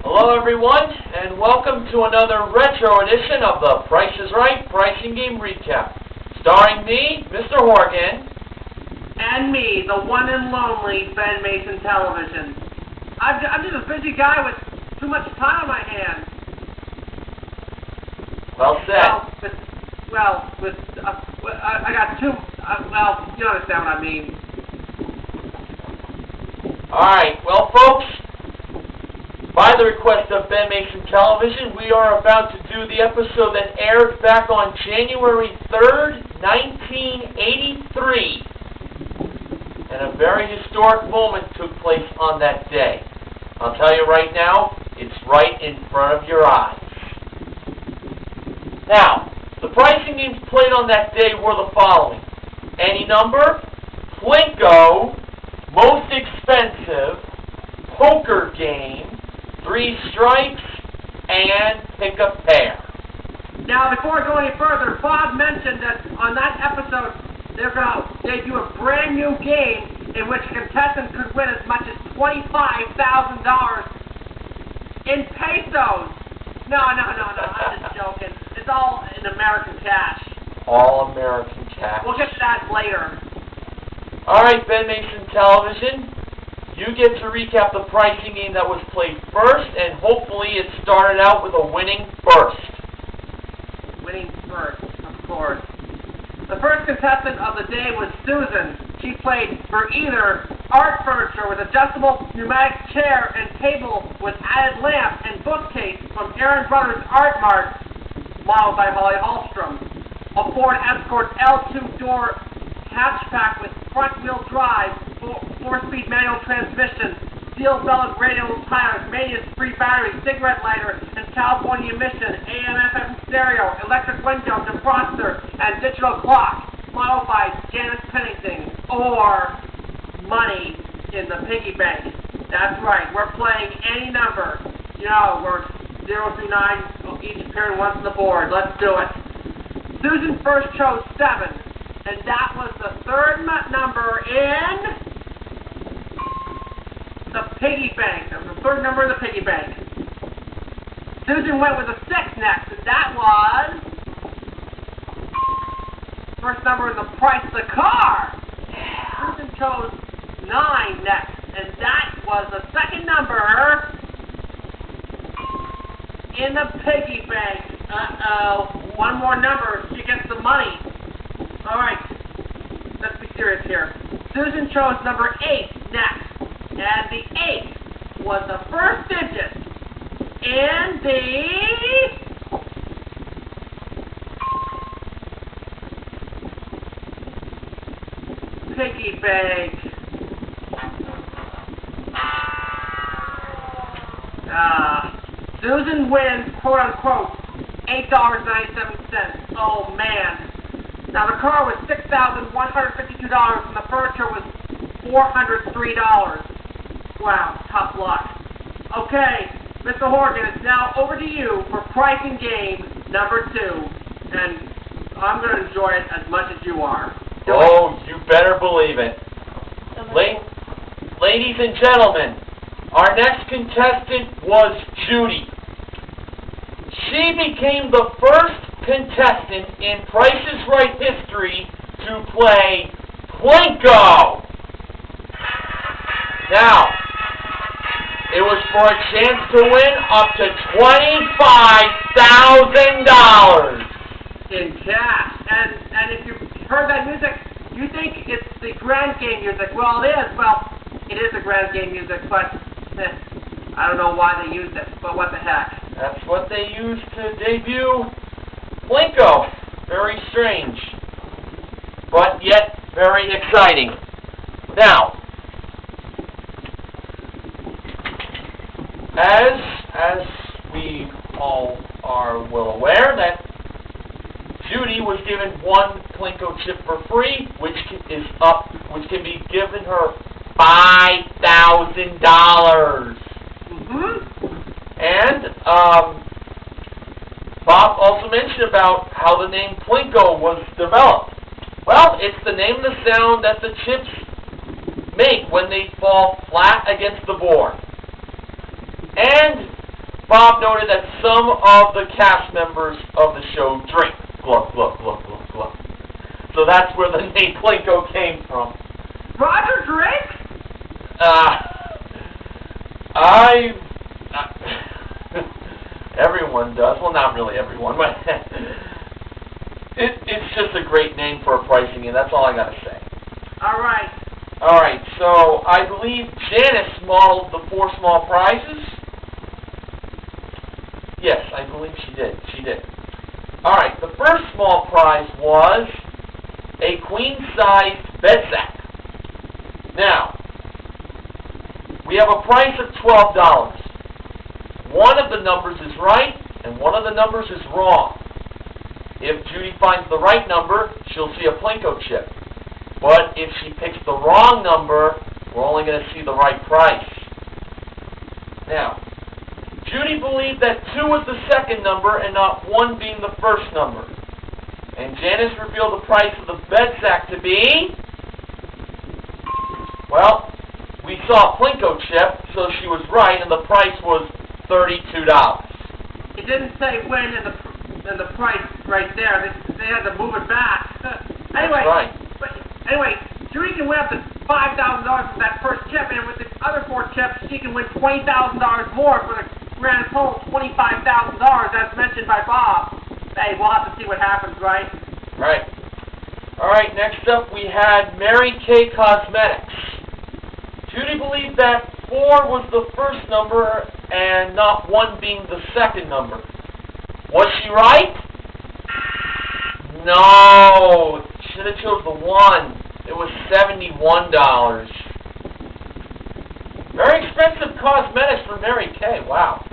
Hello everyone, and welcome to another retro edition of the Price is Right Pricing Game Recap. Starring me, Mr. Horgan. And me, the one and lonely BenMasonTelevision. I'm just a busy guy with too much time on my hands. Well said. I got two, you understand what I mean. Alright, well folks, by the request of BenMasonTelevision, we are about to do the episode that aired back on January 3rd, 1983. And a very historic moment took place on that day. I'll tell you right now, it's right in front of your eyes. Now, the pricing games played on that day were the following. Any number, Plinko, most expensive, poker game, 3 strikes, and pick a pair. Now, before I go any further, Bob mentioned that on that episode, they're going to debut a brand new game in which a contestant could win as much as $25,000 in pesos. No, I'm just joking. It's all in American cash. All American cash. We'll get to that later. Alright, BenMasonTelevision, you get to recap the pricing game that was played first, and hopefully it started out with a winning first. Winning first, of course. The first contestant of the day was Susan. She played for either art furniture with adjustable pneumatic chair and table with added lamp and bookcase from Aaron Brothers Art Marts, modeled by Holly Hallstrom. A Ford Escort L 2-door hatchback with front-wheel drive, 4-speed manual transmission, steel-belted radial tires, maintenance-free battery, cigarette lighter, and California emission, AM/FM stereo, electric window, defroster, and digital clock, modeled by Janice Pennington, or money in the Piggy Bank. That's right, we're playing any number. You know, we're 0 through 9, each appearing once on the board. Let's do it. Susan first chose 7, and that was the third number in the Piggy Bank. That was the third number in the Piggy Bank. Susan went with a 6 next, and that was first number in the price of the car. Susan chose 9 next, and that was the second number in the Piggy Bank. One more number, she gets the money. Alright, let's be serious here. Susan chose number 8 next, and the 8 was the first digit in the Piggy Bank. Susan wins, quote unquote, $8.97. Oh man. Now the car was $6,152 and the furniture was $403. Wow, tough luck. Okay, Mr. Horgan, it's now over to you for pricing game number 2. And I'm going to enjoy it as much as you are. You better believe it. Ladies and gentlemen, our next contestant was Judy. She became the first contestant in Price is Right history to play Plinko. Now, it was for a chance to win up to $25,000 in cash. And if you've heard that music, you think it's the grand game music. Well, it is. Well, it is the grand game music, but I don't know why they used it. But what the heck? That's what they used to debut Plinko. Very strange, but yet very exciting. Now, as we all are well aware, that Judy was given 1 Plinko chip for free, which can be given her $5,000. And Bob also mentioned about how the name Plinko was developed. Well, it's the name of the sound that the chips make when they fall flat against the board. And Bob noted that some of the cast members of the show drink. Glug, glug, glug, glug, glug. So that's where the name Plinko came from. Roger drinks? Everyone does. Well, not really everyone, but it's just a great name for a pricing, and that's all I got to say. All right. All right, so I believe Janice modeled the 4 small prizes. Yes, I believe she did. She did. All right, the first small prize was a queen-sized bed sack. Now, we have a price of $12. One of the numbers is right, and one of the numbers is wrong. If Judy finds the right number, she'll see a Plinko chip. But if she picks the wrong number, we're only going to see the right price. Now, Judy believed that 2 was the second number and not 1 being the first number. And Janice revealed the price of the bed sack to be... Well, we saw a Plinko chip, so she was right, and the price was $32. It didn't say when in the price right there. They had to move it back. Anyway, that's right. Anyway, Judy can win up to $5,000 for that first chip, and with the other 4 chips, she can win $20,000 more for the grand total $25,000, as mentioned by Bob. Hey, we'll have to see what happens, right? Right. All right, next up we had Mary Kay Cosmetics. Judy believed that 4 was the first number and not 1 being the second number. Was she right? No. Should have chose the 1. It was $71. Very expensive cosmetics for Mary Kay. Wow.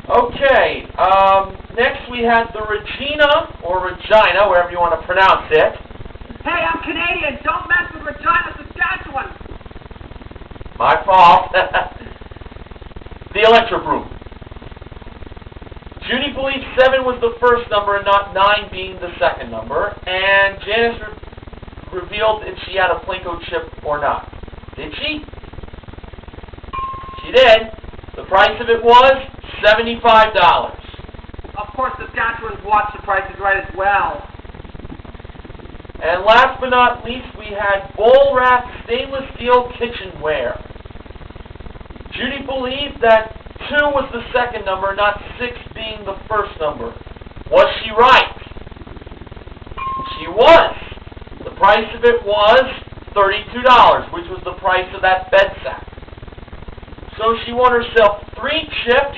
Okay. Next we had the Regina, or Regina, wherever you want to pronounce it. Hey, I'm Canadian. Don't mess with Regina, Saskatchewan. My fault. The Electro Broom. Judy believed 7 was the first number and not 9 being the second number. And Janice revealed if she had a Plinko chip or not. Did she? She did. The price of it was $75. Of course, Saskatchewan's watch the Price is Right as well. And last but not least, we had bowl-wrapped stainless steel kitchenware. Judy believed that 2 was the second number, not 6 being the first number. Was she right? She was. The price of it was $32, which was the price of that bed sack. So she won herself 3 chips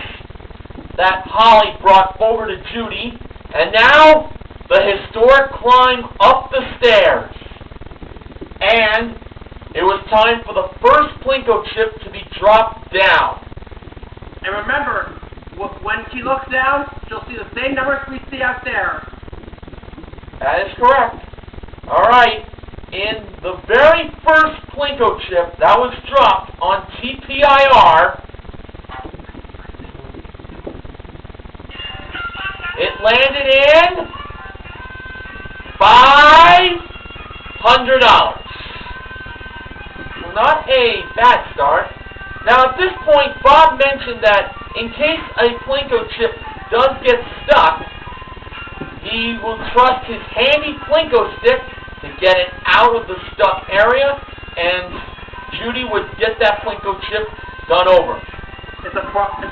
that Holly brought over to Judy, and now the historic climb up the stairs. And it was time for the first Plinko chip to be dropped down. And remember, when she looks down, she'll see the same numbers we see out there. That is correct. All right. In the very first Plinko chip that was dropped on TPIR, it landed in $500. Well, not a bad start. Now, at this point, Bob mentioned that in case a Plinko chip does get stuck, he will trust his handy Plinko stick to get it out of the stuck area, and Judy would get that Plinko chip done over. It's a process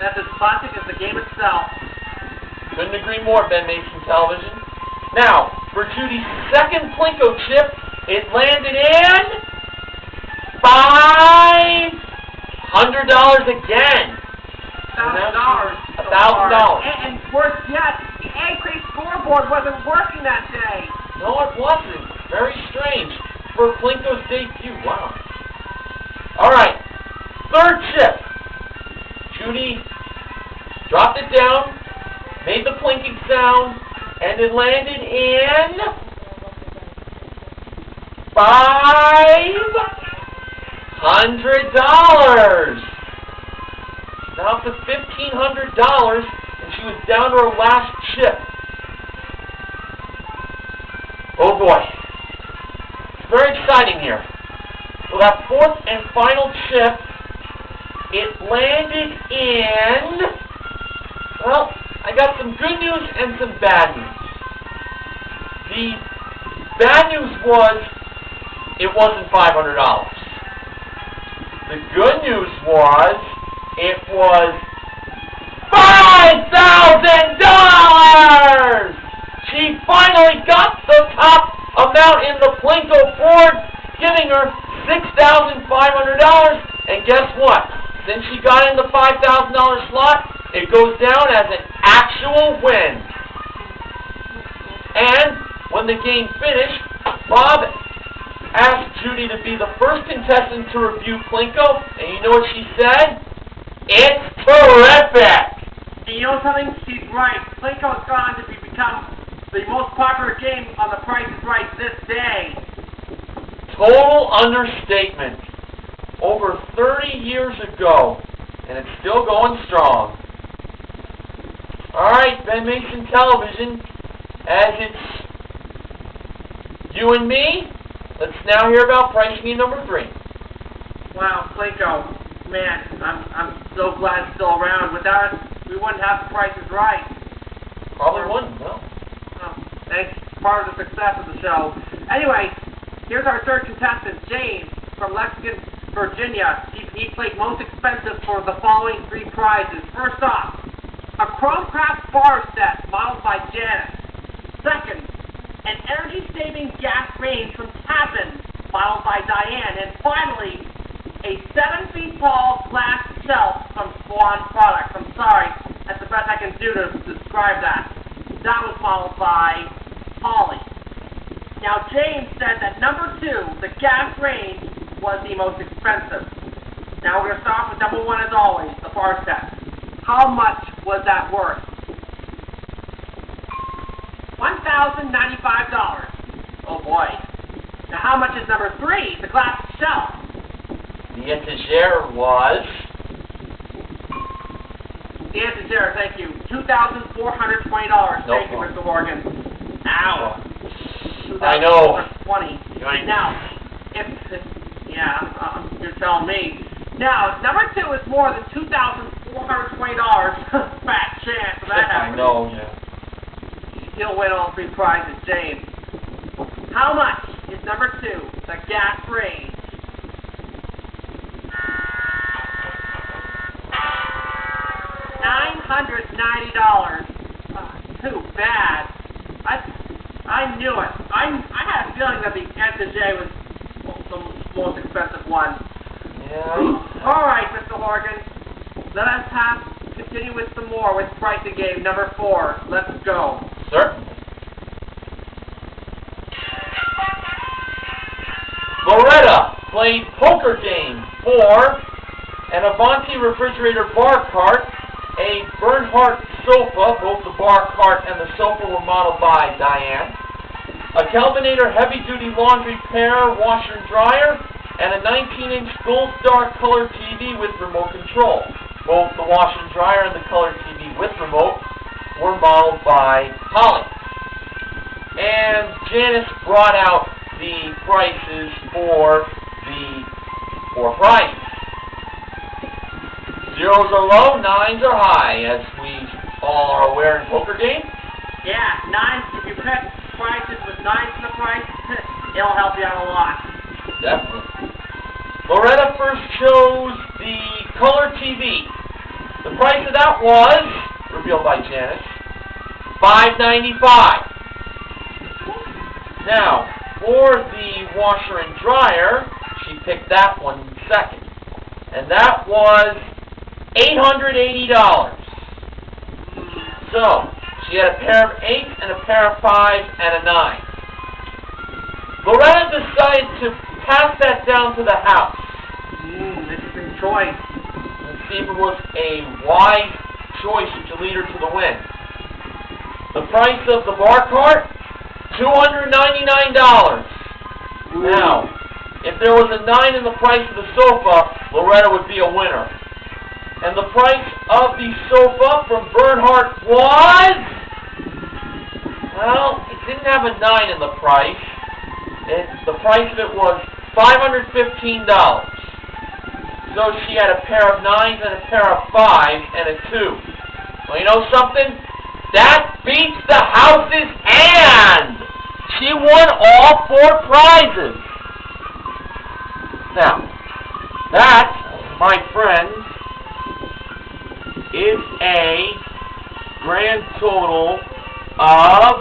that's as classic as the game itself. Couldn't agree more, BenMasonTelevision. Now, for Judy's second Plinko chip, it landed in $500 again. $1,000. $1,000. And worse yet, the egg crate scoreboard wasn't working that day. No, it wasn't. Very strange for Plinko's debut. Wow. All right. Third chip. Judy dropped it down, made the plinking sound, and it landed in $500. Now up to $1,500, and she was down to her last chip. Oh boy. It's very exciting here. Well, that fourth and final chip it landed in, well, I got some good news and some bad news. The bad news was it wasn't $500. The good news was it was $5,000! She finally got the top amount in the Plinko Ford, giving her $6,500. And guess what? Since she got in the $5,000 slot, it goes down as an actual win. And when the game finished, Bob asked Judy to be the first contestant to review Plinko, and you know what she said? It's terrific! And you know something? She's right. Plinko has gone on to become the most popular game on The Price is Right this day. Total understatement. Over 30 years ago, and it's still going strong. Alright, Ben Mason Television, as it's you and me, let's now hear about pricing in number 3. Wow, Plinko. Man, I'm so glad it's still around. Without it, we wouldn't have The Price is Right. Probably wouldn't, no. Oh, thanks. Part of the success of the show. Anyway, here's our third contestant, James, from Lexington, Virginia. He played most expensive for the following 3 prizes. First off, a Chromcraft bar set modeled by Janice. Second, an energy-saving gas range from Tappan, modeled by Diane. And finally, a 7 feet tall glass shelf from Swan Products. I'm sorry, that's the best I can do to describe that. That was modeled by Holly. Now, James said that number 2, the gas range, was the most expensive. Now we're going to start with number 1 as always, the bar set. How much was that worth? $1,095. Oh boy. Now how much is number 3, the glass shelf? The etagere was... The etagere, thank you. $2,420. Thank you, Mr. Morgan. Ow. I know. $2,420. Now, you're telling me. Now, number 2 is more than $2,420. Fat chance of that happening. I know, yeah. He'll win all 3 prizes, James. How much is number 2, the gas range? $990. Too bad. I knew it. I had a feeling that the etagere was the most expensive one. Yeah. All right, Mr. Horgan. Let us continue with some more with pricing game number 4. Let's go. Certainly. Loretta played poker game for an Avanti refrigerator bar cart, a Bernhardt sofa, both the bar cart and the sofa were modeled by Diane, a Kelvinator heavy-duty laundry pair, washer and dryer, and a 19-inch Gold Star color TV with remote control. Both the washer and dryer and the color TV with remote were modeled by Holly. And Janice brought out the prices for the 4 prizes. Zeros are low, 9s are high, as we all are aware in poker game. Yeah, 9s, if you pick prices with 9s in the price, it'll help you out a lot. Definitely. Loretta first chose the color TV. The price of that was, revealed by Janice, $5.95. Now, for the washer and dryer, she picked that one second. And that was $880. So, she had a pair of 8s and a pair of 5s and a 9. Loretta decided to pass that down to the house. Interesting choice. And see if it was a wise choice to lead her to the win. The price of the bar cart, $299. Now, if there was a 9 in the price of the sofa, Loretta would be a winner. And the price of the sofa from Bernhardt was... Well, it didn't have a 9 in the price. The price of it was $515. So she had a pair of 9s and a pair of 5s and a 2. Well, you know something? That beats the house's hand! She won all 4 prizes! Now, that, my friends, is a grand total of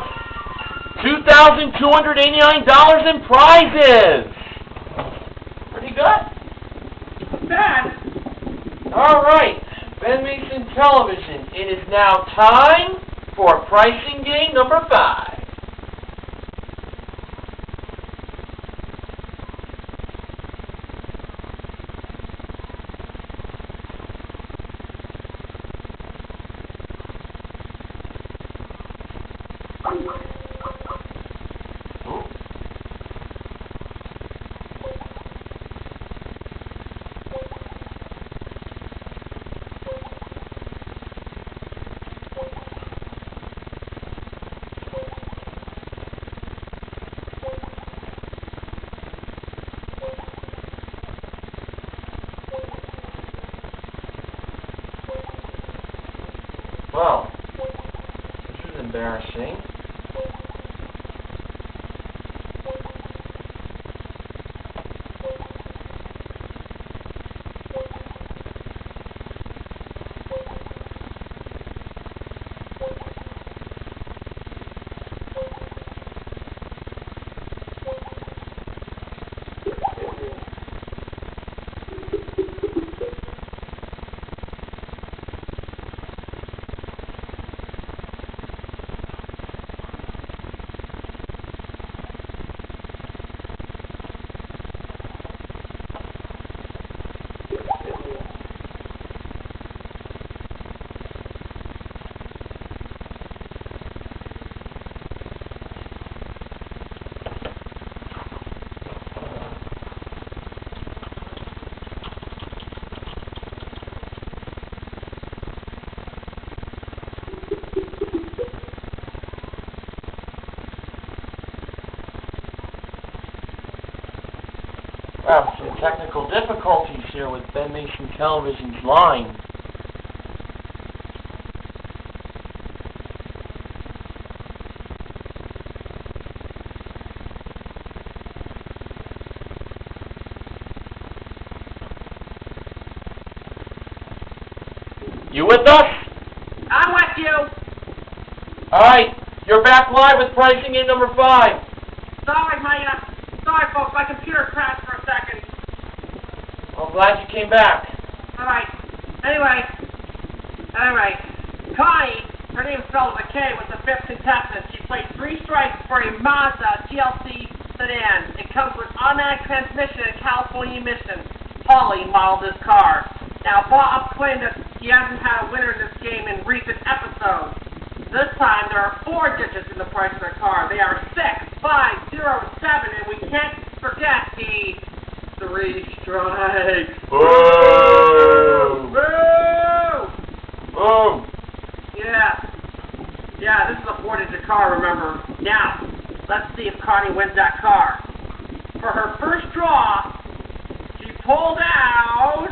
$2,289 in prizes! Pretty good. Bad. All right, Ben Mason Television. It is now time for pricing game number 5. Well, this is embarrassing. Wow, some technical difficulties here with Ben Mason Television's line. You with us? I'm with you. Alright, you're back live with pricing game number 5. Sorry, folks, my computer crashed for a second. I'm glad you came back. All right. Anyway, Connie, her name spelled with a K, was the 5th contestant. She played 3 strikes for a Mazda GLC sedan. It comes with automatic transmission and California emissions. Holly modeled this car. Now, Bob claimed that he hasn't had a winner in this game in recent episodes. This time, there are 4 digits in the price of the car. They are 6, 5, 0, 7, and we can't forget the 3 strikes. Boom! Boo! Boom! Yeah, this is a 4-digit car, remember. Now, let's see if Connie wins that car. For her first draw, she pulled out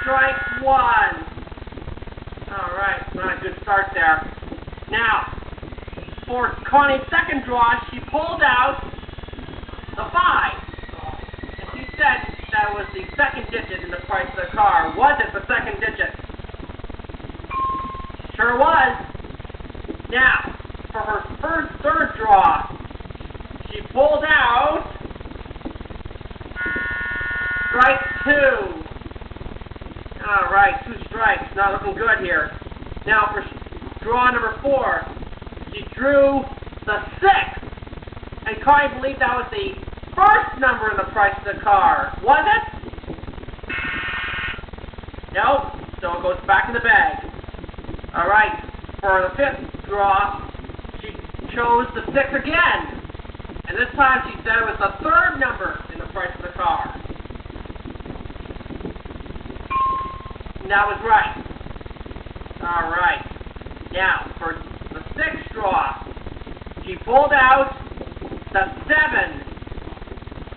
strike 1. Alright, not a good start there. Now, for Connie's second draw, she pulled out the 5. And she said that was the second digit in the price of the car. Was it the second digit? Sure was. Now, for her third draw, she pulled out strike 2. Alright, 2 strikes. Not looking good here. Now for draw number 4, she drew the 6. And Connie believed that was the first number in the price of the car. Was it? Nope. So it goes back in the bag. Alright, for the 5th draw, she chose the 6 again. And this time she said it was the 3rd number in the price of the car. And that was right. Alright. Now, for the 6th draw, she pulled out the 7.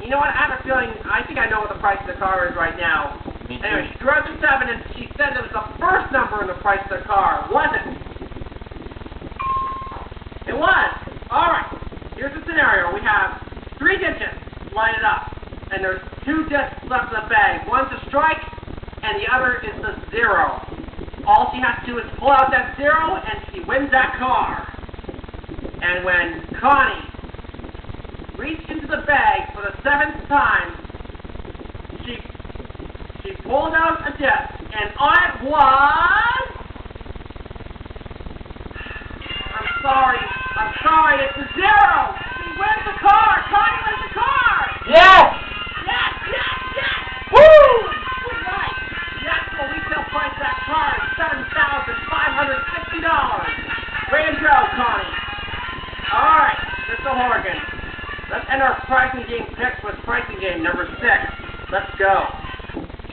You know what? I have a feeling, I think I know what the price of the car is right now. Me too. Anyway, she drove to 7 and she said it was the first number in the price of the car, wasn't it? It was. Alright. Here's the scenario. We have 3 digits lighted up, and there's 2 discs left in the bag. One's a strike, and the other is the 0. All she has to do is pull out that 0, and she wins that car. And when Connie reached into the bag for the 7th time, she pulled out a disc, and on it was... I'm sorry, it's a 0! She wins the car! Connie wins the car! Yes! Yes! Woo! Right! The actual retail price of that car is $7,560. Way to go, Connie! Alright, Mr. Horgan. Let's end our pricing game picks with pricing game number 6. Let's go.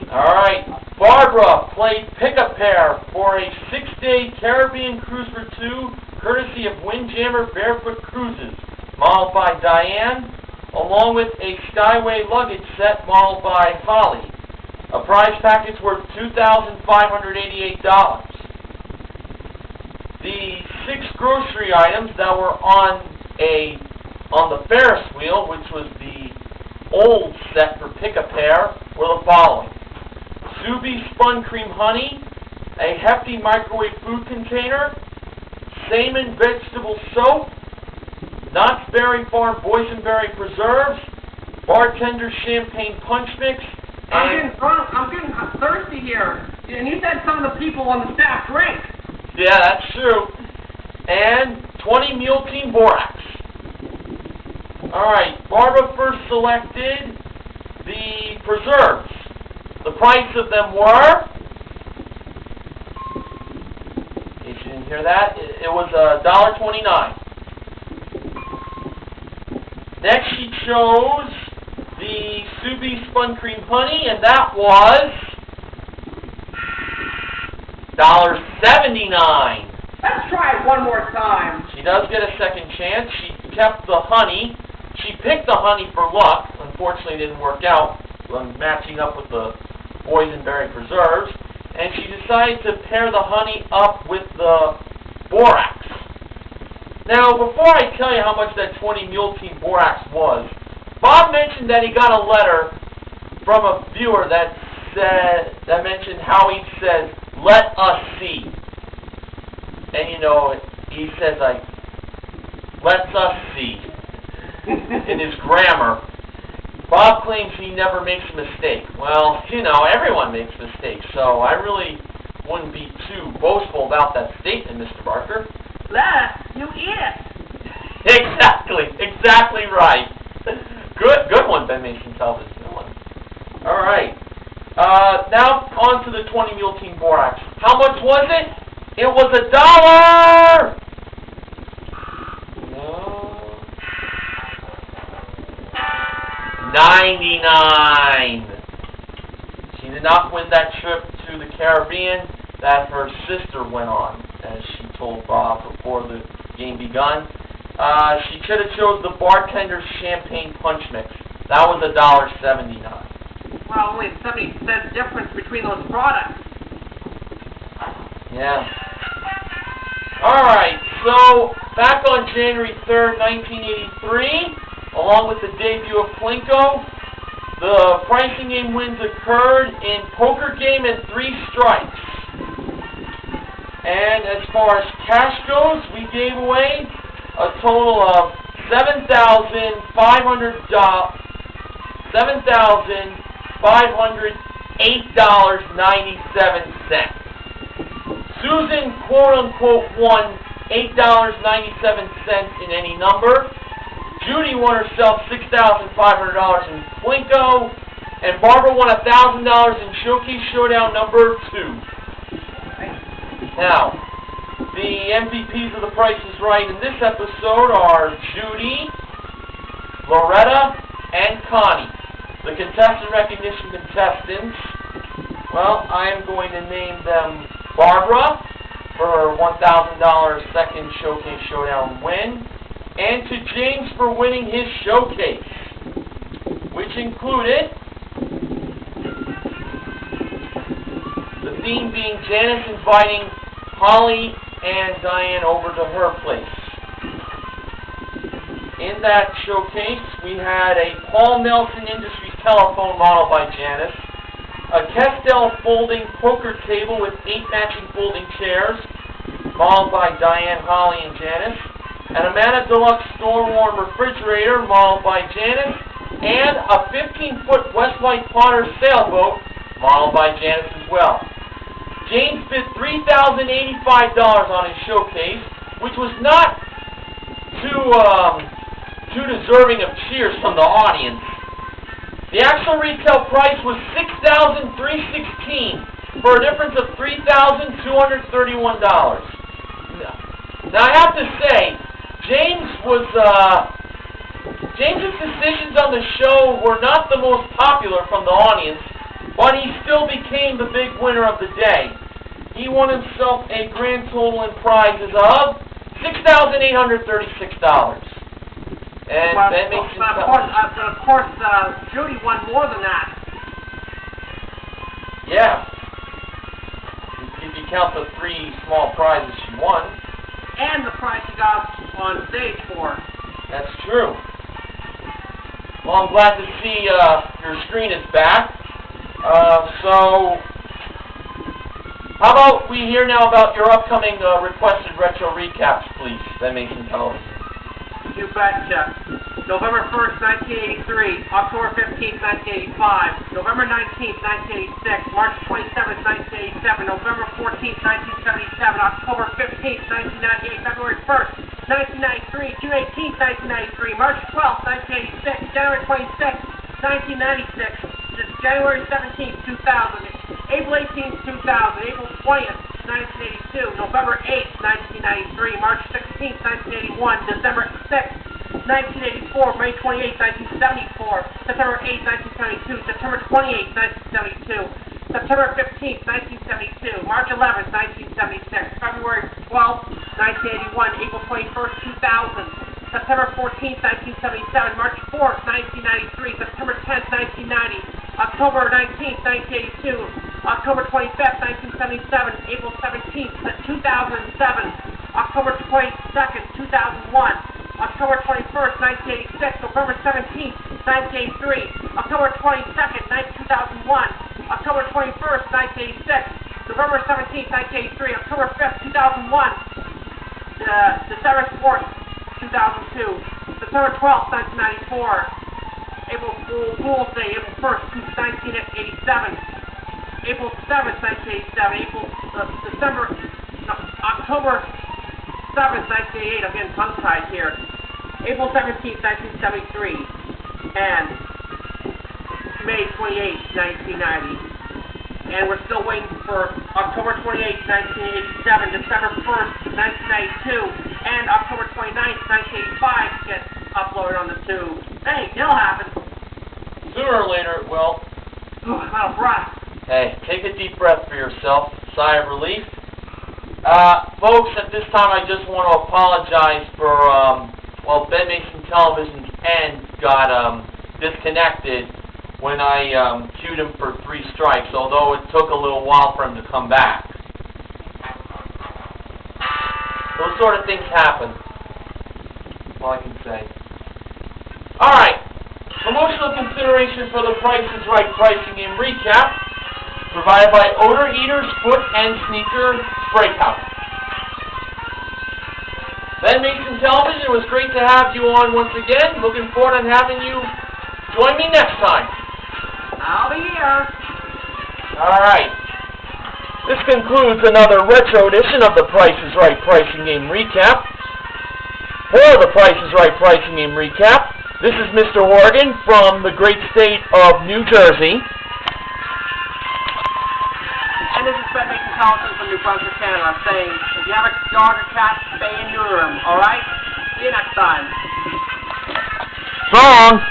Alright, Barbara played Pick-A-Pair for a 6-day Caribbean cruise for 2, courtesy of Windjammer Barefoot Cruises, modeled by Diane, along with a Skyway luggage set modeled by Holly. A prize package worth $2,588. The 6 grocery items that were on the Ferris wheel, which was the old set for Pick-A-Pair, were the following: Subi Spun Cream Honey, a hefty microwave food container, Saman vegetable soap, Knott's Berry Farm boysenberry preserves, Bartender champagne punch mix, and... I'm getting thirsty here. And you said some of the people on the staff drink. Yeah, that's true. And 20 Mule Team Borax. Alright, Barbara first selected the preserves. The price of them were... In case you didn't hear that, it was $1.29. Next she chose the Subi Spun Cream Honey, and that was $1.79. Let's try it one more time. She does get a second chance. She kept the honey. She picked the honey for luck. Unfortunately, it didn't work out matching up with the boysenberry preserves. And she decided to pair the honey up with the borax. Now, before I tell you how much that 20 Mule Team Borax was, Bob mentioned that he got a letter from a viewer that mentioned how he says, "Let us see." And you know, he says like, "Let's us see," in his grammar. Bob claims he never makes a mistake. Well, you know, everyone makes mistakes, so I really wouldn't be too boastful about that statement, Mr. Barker. Les, you eat it. Exactly right. Good one, BenMasonTelevision. Good one. All right. Now on to the 20 Mule Team Borax. How much was it? It was $1. $99. She did not win that trip to the Caribbean that her sister went on, as she told Bob before the game begun. She should have chose the Bartender's champagne punch mix. That was $1.79. Well, only 70-cent difference between those products. Yeah. Alright, so back on January 3rd, 1983, along with the debut of Plinko, the pricing game wins occurred in Poker Game and 3 Strikes. And as far as cash goes, we gave away a total of $7,508.97. Susan, quote-unquote, won $8.97 in any number. Judy won herself $6,500 in Plinko. And Barbara won $1,000 in Showcase Showdown number 2. Now, the MVPs of The Price is Right in this episode are Judy, Loretta, and Connie. The contestant recognition contestants, well, I am going to name them Barbara for her $1,000 second Showcase Showdown win, and to James for winning his showcase. We which included the theme being Janice inviting Holly and Diane over to her place. In that showcase, we had a Paul Nelson Industries telephone model by Janice, a Kestel folding poker table with 8 matching folding chairs, modeled by Diane, Holly, and Janice, an Amana Deluxe store-worn refrigerator, modeled by Janice, and a 15-foot Westlake Potter sailboat, modeled by Janice as well. James bid $3,085 on his showcase, which was not too deserving of cheers from the audience. The actual retail price was $6,316 for a difference of $3,231. Now I have to say, James's decisions on the show were not the most popular from the audience, but he still became the big winner of the day. He won himself a grand total in prizes of $6,836. And Well, that makes of course, Judy won more than that. Yeah. If you count the 3 small prizes she won. And the prize she got on stage for. That's true. Well, I'm glad to see your screen is back. So, how about we hear now about your upcoming requested retro recaps, please, BenMasonTelevision. You betcha. November 1st, 1983, October 15th, 1985, November 19th, 1986, March 27th, 1987, November 14th, 1977, October 15th, 1998, February 1st, 1993, June 18th, 1993, March 12th, 1986, January 26th, 1996, January 17th, 2000, April 18th, 2000, April 20th, 1982, November 8th, 1993, March 16th, 1981, December 6th, 1984, May 28th, 1974, September 8th, 1972, September 28th, 1972, September 15th, 1972, March 11th, 1976, February 12th, 1981, April 21st, 2000, September 14th, 1977, March 4th, 1993, September 10th, 1990, October 19th, 1982, October 25th, 1977, April 17th, 2007, October 22nd, 2001, October 21st, 1986, November 17th, 1983, October 22nd, 2001, October 21st, 1986, November 17th, 1983, October 5th, 2001, December 4th, 2002, September 12th, 1994, April Fool's Day, April 1st, 1987, April 7th, 1987, October 7th, 1988, I'm getting tongue-tied here, April 17th, 1973, and May 28th, 1990. And we're still waiting for October 28th, 1987, December 1st, 1992, and October 29th, 1985 to get uploaded on the tube. Hey, it'll happen. Sooner or later it will. I'm out of breath. Hey, take a deep breath for yourself. Sigh of relief. Folks, at this time I just want to apologize for, well, BenMasonTelevision's end got disconnected when I queued him for 3 strikes, although it took a little while for him to come back. Those sort of things happen. That's all I can say. Alright, promotional consideration for the Price is Right pricing and recap, provided by Odor-Eaters Foot and Sneaker Spray Powder. BenMasonTelevision, it was great to have you on once again. Looking forward to having you join me next time. I'll be here. Alright. This concludes another retro edition of the Price is Right Pricing Game Recap. For the Price is Right Pricing Game Recap, this is Mr. Horgan from the great state of New Jersey. And this is BenMasonTelevision from New Brunswick, Canada, saying, if you have a dog or cat, spay and neuter them, alright? See you next time. So long.